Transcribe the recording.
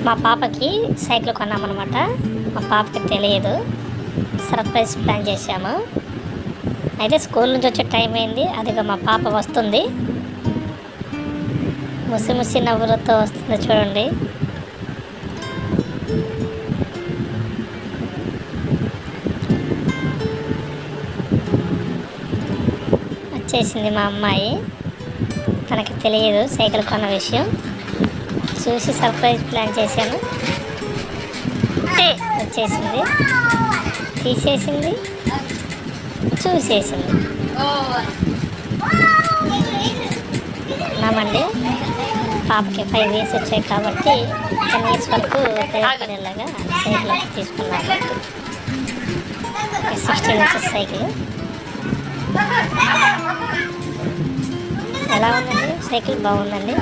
మా పాపకి సైకిల్ కొన్నామన్నమాట. మా పాపకి తెలియదు, సర్ప్రైజ్ ప్లాన్ చేశాము. అయితే స్కూల్ నుంచి వచ్చే టైం అయింది. అదిగా మా పాప వస్తుంది, ముసి ముసి నవ్వులతో వస్తుంది చూడండి. వచ్చేసింది మా అమ్మాయి. తనకి తెలియదు సైకిల్ కొన్న విషయం. చూసి సర్ప్రైజ్ ప్లాన్ చేశాను. వచ్చేసింది, తీసేసింది, చూసేసింది. నామండి పాపకి 5 years వచ్చాయి కాబట్టి 10 years వరకు ఉపయోగపడేలాగా సైకిల్ తీసుకున్నాను. 16 inches సైకిల్. ఎలా ఉందండి సైకిల్? బాగుందండి.